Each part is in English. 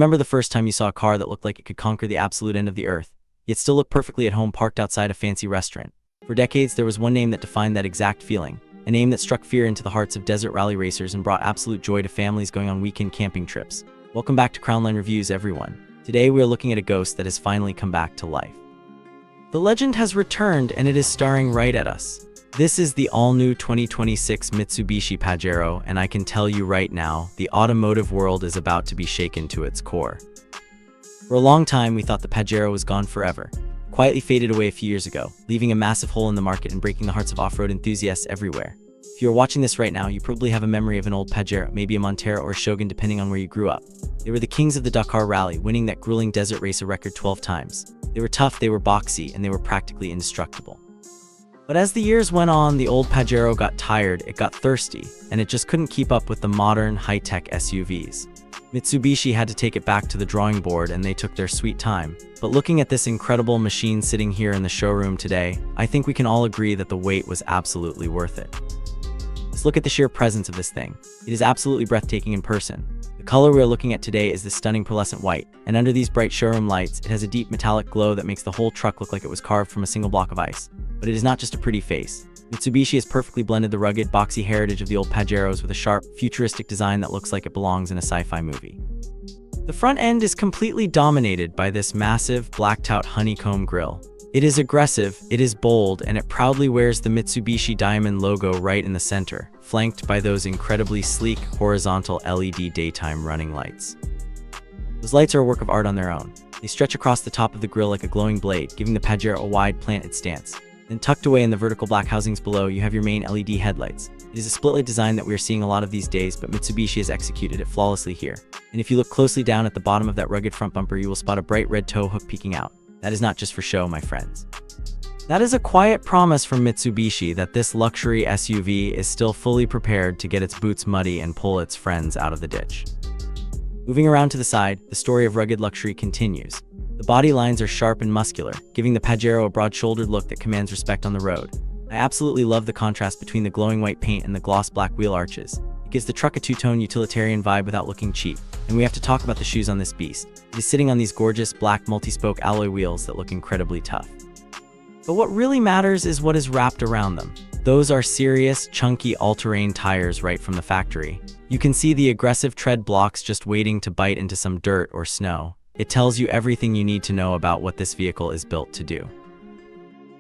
Remember the first time you saw a car that looked like it could conquer the absolute end of the earth, yet still look perfectly at home parked outside a fancy restaurant? For decades, there was one name that defined that exact feeling, a name that struck fear into the hearts of desert rally racers and brought absolute joy to families going on weekend camping trips. Welcome back to Crownline Reviews, everyone. Today we are looking at a ghost that has finally come back to life. The legend has returned and it is staring right at us. This is the all-new 2026 Mitsubishi Pajero, and I can tell you right now, the automotive world is about to be shaken to its core. For a long time, we thought the Pajero was gone forever. Quietly faded away a few years ago, leaving a massive hole in the market and breaking the hearts of off-road enthusiasts everywhere. If you're watching this right now, you probably have a memory of an old Pajero, maybe a Montero or a Shogun depending on where you grew up. They were the kings of the Dakar Rally, winning that grueling desert race a record 12 times. They were tough, they were boxy, and they were practically indestructible. But as the years went on, the old Pajero got tired, it got thirsty, and it just couldn't keep up with the modern, high-tech SUVs. Mitsubishi had to take it back to the drawing board, and they took their sweet time. But looking at this incredible machine sitting here in the showroom today, I think we can all agree that the wait was absolutely worth it. Let's look at the sheer presence of this thing. It is absolutely breathtaking in person. The color we are looking at today is this stunning pearlescent white, and under these bright showroom lights, it has a deep metallic glow that makes the whole truck look like it was carved from a single block of ice. But it is not just a pretty face. Mitsubishi has perfectly blended the rugged, boxy heritage of the old Pajeros with a sharp, futuristic design that looks like it belongs in a sci-fi movie. The front end is completely dominated by this massive, blacked-out honeycomb grille. It is aggressive, it is bold, and it proudly wears the Mitsubishi Diamond logo right in the center, flanked by those incredibly sleek, horizontal LED daytime running lights. Those lights are a work of art on their own. They stretch across the top of the grille like a glowing blade, giving the Pajero a wide, planted stance. Then tucked away in the vertical black housings below, you have your main LED headlights. It is a split-light design that we are seeing a lot of these days, but Mitsubishi has executed it flawlessly here. And if you look closely down at the bottom of that rugged front bumper, you will spot a bright red tow hook peeking out. That is not just for show, my friends. That is a quiet promise from Mitsubishi that this luxury SUV is still fully prepared to get its boots muddy and pull its friends out of the ditch. Moving around to the side, the story of rugged luxury continues. The body lines are sharp and muscular, giving the Pajero a broad-shouldered look that commands respect on the road. I absolutely love the contrast between the glowing white paint and the gloss black wheel arches. It gives the truck a two-tone utilitarian vibe without looking cheap. And we have to talk about the shoes on this beast. It is sitting on these gorgeous black multi-spoke alloy wheels that look incredibly tough. But what really matters is what is wrapped around them. Those are serious, chunky all-terrain tires right from the factory. You can see the aggressive tread blocks just waiting to bite into some dirt or snow. It tells you everything you need to know about what this vehicle is built to do.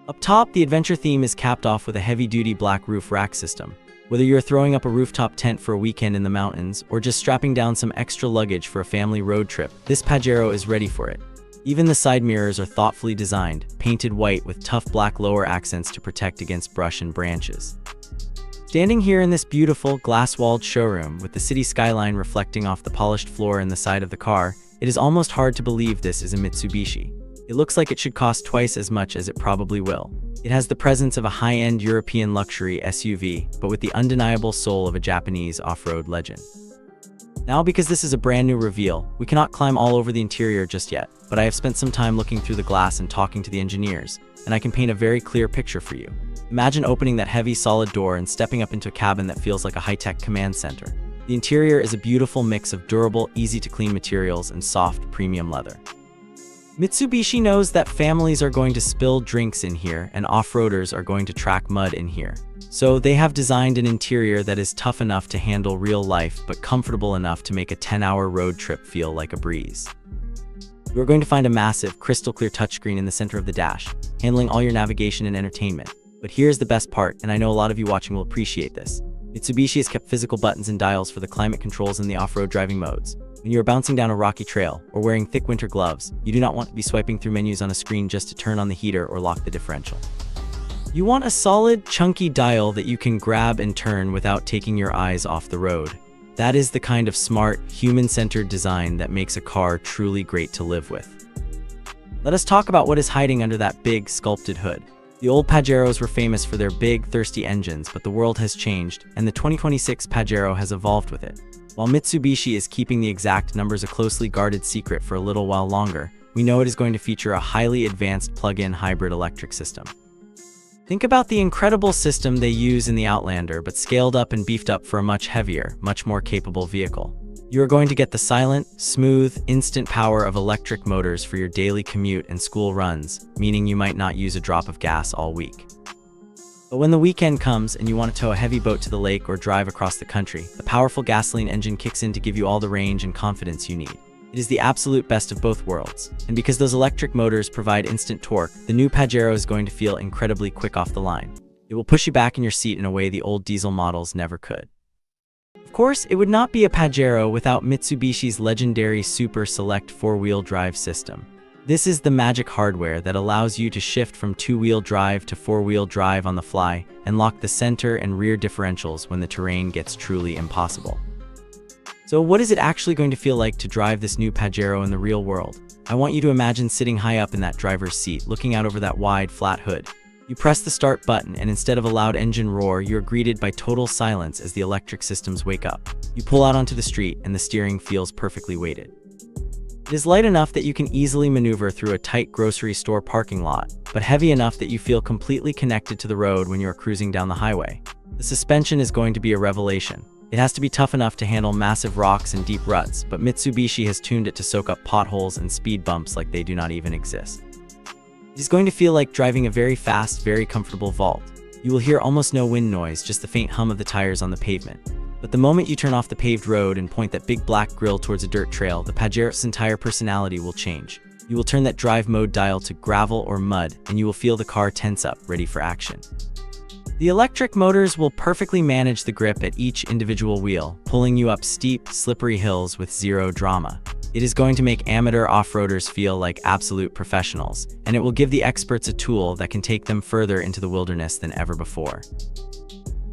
Up top, the adventure theme is capped off with a heavy-duty black roof rack system. Whether you're throwing up a rooftop tent for a weekend in the mountains or just strapping down some extra luggage for a family road trip, this Pajero is ready for it. Even the side mirrors are thoughtfully designed, painted white with tough black lower accents to protect against brush and branches. Standing here in this beautiful, glass-walled showroom with the city skyline reflecting off the polished floor and the side of the car, it is almost hard to believe this is a Mitsubishi. It looks like it should cost twice as much as it probably will. It has the presence of a high-end European luxury SUV, but with the undeniable soul of a Japanese off-road legend. Now, because this is a brand new reveal, we cannot climb all over the interior just yet, but I have spent some time looking through the glass and talking to the engineers, and I can paint a very clear picture for you. Imagine opening that heavy, solid door and stepping up into a cabin that feels like a high-tech command center. The interior is a beautiful mix of durable, easy-to-clean materials and soft, premium leather. Mitsubishi knows that families are going to spill drinks in here and off-roaders are going to track mud in here. So they have designed an interior that is tough enough to handle real life, but comfortable enough to make a 10-hour road trip feel like a breeze. You are going to find a massive, crystal-clear touchscreen in the center of the dash, handling all your navigation and entertainment. But here's the best part, and I know a lot of you watching will appreciate this. Mitsubishi has kept physical buttons and dials for the climate controls in the off-road driving modes. When you are bouncing down a rocky trail or wearing thick winter gloves, you do not want to be swiping through menus on a screen just to turn on the heater or lock the differential. You want a solid, chunky dial that you can grab and turn without taking your eyes off the road. That is the kind of smart, human-centered design that makes a car truly great to live with. Let us talk about what is hiding under that big, sculpted hood. The old Pajeros were famous for their big, thirsty engines, but the world has changed, and the 2026 Pajero has evolved with it. While Mitsubishi is keeping the exact numbers a closely guarded secret for a little while longer, we know it is going to feature a highly advanced plug-in hybrid electric system. Think about the incredible system they use in the Outlander, but scaled up and beefed up for a much heavier, much more capable vehicle. You are going to get the silent, smooth, instant power of electric motors for your daily commute and school runs, meaning you might not use a drop of gas all week. But when the weekend comes and you want to tow a heavy boat to the lake or drive across the country, the powerful gasoline engine kicks in to give you all the range and confidence you need. It is the absolute best of both worlds. And because those electric motors provide instant torque, the new Pajero is going to feel incredibly quick off the line. It will push you back in your seat in a way the old diesel models never could. Of course, it would not be a Pajero without Mitsubishi's legendary Super Select four-wheel drive system. This is the magic hardware that allows you to shift from two-wheel drive to four-wheel drive on the fly and lock the center and rear differentials when the terrain gets truly impossible. So what is it actually going to feel like to drive this new Pajero in the real world? I want you to imagine sitting high up in that driver's seat, looking out over that wide, flat hood. You press the start button, and instead of a loud engine roar, you're greeted by total silence as the electric systems wake up. You pull out onto the street, and the steering feels perfectly weighted. It is light enough that you can easily maneuver through a tight grocery store parking lot, but heavy enough that you feel completely connected to the road when you are cruising down the highway. The suspension is going to be a revelation. It has to be tough enough to handle massive rocks and deep ruts, but Mitsubishi has tuned it to soak up potholes and speed bumps like they do not even exist. It is going to feel like driving a very fast, very comfortable Vault. You will hear almost no wind noise, just the faint hum of the tires on the pavement. But the moment you turn off the paved road and point that big black grille towards a dirt trail, the Pajero's entire personality will change. You will turn that drive mode dial to gravel or mud, and you will feel the car tense up, ready for action. The electric motors will perfectly manage the grip at each individual wheel, pulling you up steep, slippery hills with zero drama. It is going to make amateur off-roaders feel like absolute professionals, and it will give the experts a tool that can take them further into the wilderness than ever before.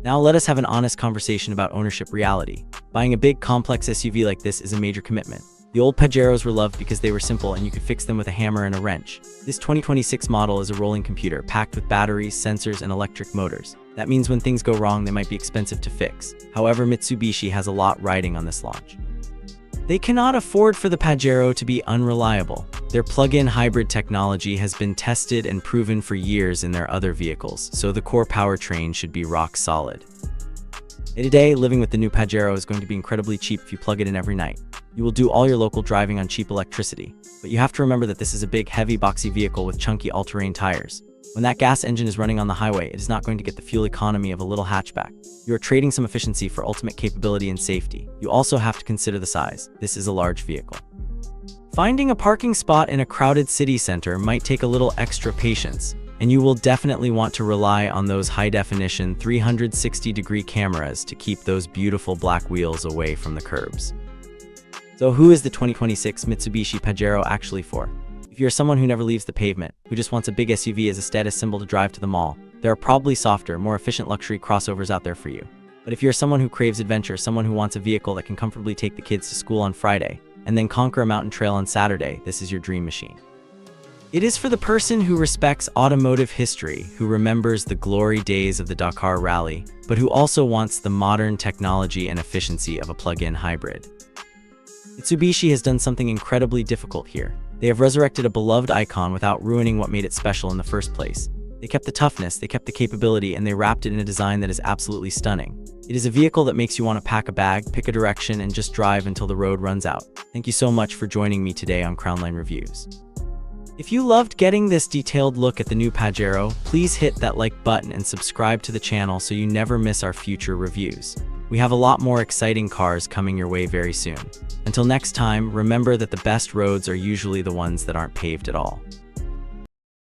Now let us have an honest conversation about ownership reality. Buying a big, complex SUV like this is a major commitment. The old Pajeros were loved because they were simple and you could fix them with a hammer and a wrench. This 2026 model is a rolling computer packed with batteries, sensors, and electric motors. That means when things go wrong, they might be expensive to fix. However, Mitsubishi has a lot riding on this launch. They cannot afford for the Pajero to be unreliable. Their plug-in hybrid technology has been tested and proven for years in their other vehicles, so the core powertrain should be rock solid. Today, living with the new Pajero is going to be incredibly cheap if you plug it in every night. You will do all your local driving on cheap electricity, but you have to remember that this is a big, heavy, boxy vehicle with chunky all-terrain tires. When that gas engine is running on the highway, it is not going to get the fuel economy of a little hatchback. You are trading some efficiency for ultimate capability and safety. You also have to consider the size. This is a large vehicle. Finding a parking spot in a crowded city center might take a little extra patience, and you will definitely want to rely on those high-definition 360-degree cameras to keep those beautiful black wheels away from the curbs. So who is the 2026 Mitsubishi Pajero actually for? If you're someone who never leaves the pavement, who just wants a big SUV as a status symbol to drive to the mall, there are probably softer, more efficient luxury crossovers out there for you. But if you're someone who craves adventure, someone who wants a vehicle that can comfortably take the kids to school on Friday, and then conquer a mountain trail on Saturday, this is your dream machine. It is for the person who respects automotive history, who remembers the glory days of the Dakar Rally, but who also wants the modern technology and efficiency of a plug-in hybrid. Mitsubishi has done something incredibly difficult here. They have resurrected a beloved icon without ruining what made it special in the first place. They kept the toughness, they kept the capability, and they wrapped it in a design that is absolutely stunning. It is a vehicle that makes you want to pack a bag, pick a direction, and just drive until the road runs out. Thank you so much for joining me today on Crownline Reviews. If you loved getting this detailed look at the new Pajero, please hit that like button and subscribe to the channel so you never miss our future reviews. We have a lot more exciting cars coming your way very soon. Until next time, remember that the best roads are usually the ones that aren't paved at all.